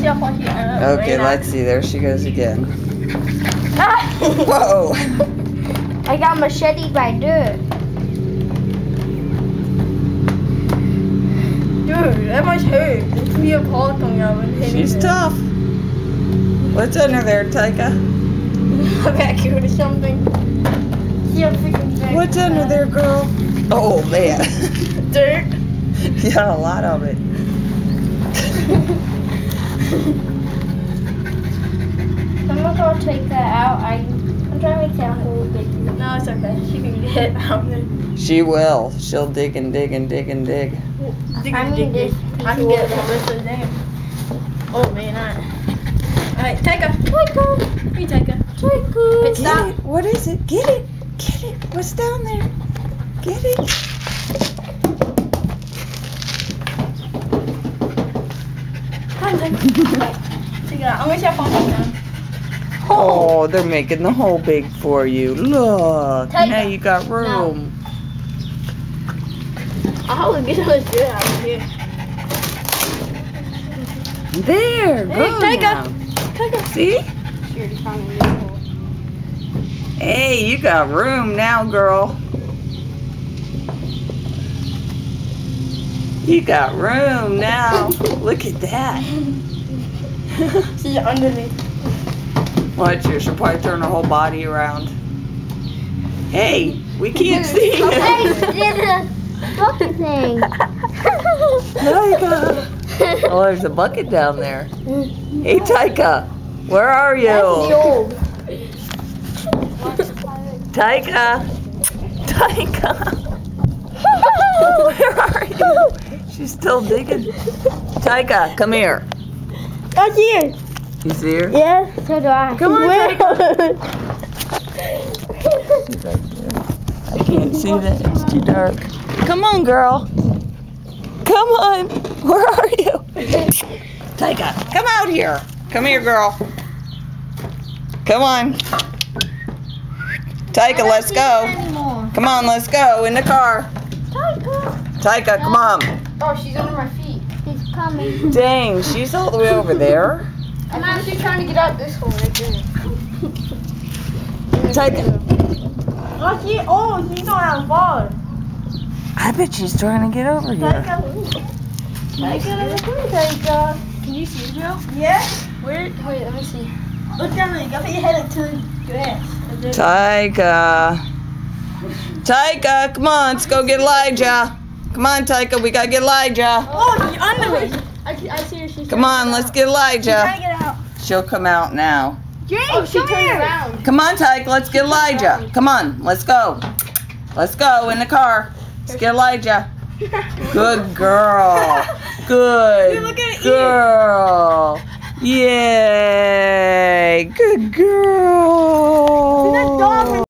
myself on here. Okay, let's see. There she goes again. Ah! Whoa! I got machete by dirt. Dude, that must hurt. It can be a paw coming out and hitting She's her. tough. What's under there, Taika? A vacuum or something. Yeah, freaking vacuum. What's under there, girl? Oh, man. Dirt. You got a lot of it. I'm gonna go take that out. I'm trying to make that whole big. No, it's okay. She can get out there. She will. She'll dig and dig and dig and dig. I can get the rest of the damn. Oh man, alright, Taika. Hey, Taika. Hey, stop. Get it. What is it? Get it. Get it. What's down there? Get it. Come, Taika. Take it out. I'm gonna see how far it's down. Oh, they're making the hole big for you. Look. Taika. Now you got room. I'll get this dirt out of here. There. Go Hey, Taika. now. Taika. See? She already found a new hole. Hey, you got room now, girl. You got room now. Look at that. She's underneath. Watch her. She'll probably turn her whole body around. Hey, we can't see you. Bucket thing. Taika. Oh, there's a bucket down there. Hey, Taika. Where are you? That's the old. Taika. Taika. Where are you? She's still digging. Taika, come here. Right here. You see her? Yeah, so do I. Come on, Taika. She's right there. I can't see that. It's too dark. Come on, girl. Come on. Where are you? Taika, come out here. Come here, girl. Come on. Taika, let's go. Come on, let's go in the car. Taika, come on. Oh, she's under my feet. She's coming. Dang, she's all the way over there. I'm actually trying to get out this hole right there. Taika. Oh, she's not out far. I bet she's trying to get over here. Taika. Can you see the girl? Yeah. Where? Wait, let me see. Look down there. You gotta put your head into the grass. Taika. Taika, come on, let's go get Elijah. Come on, Taika, we gotta get Elijah. Oh, she's under me. I see her. She's Come on, let's get trying to Elijah. get out. She'll come out now. Jane, oh, she turned around. Come on, Taika, let's get Elijah. Come on, let's go. Let's go in the car. Let's get Elijah. Good girl. Good girl. Yay. Good girl.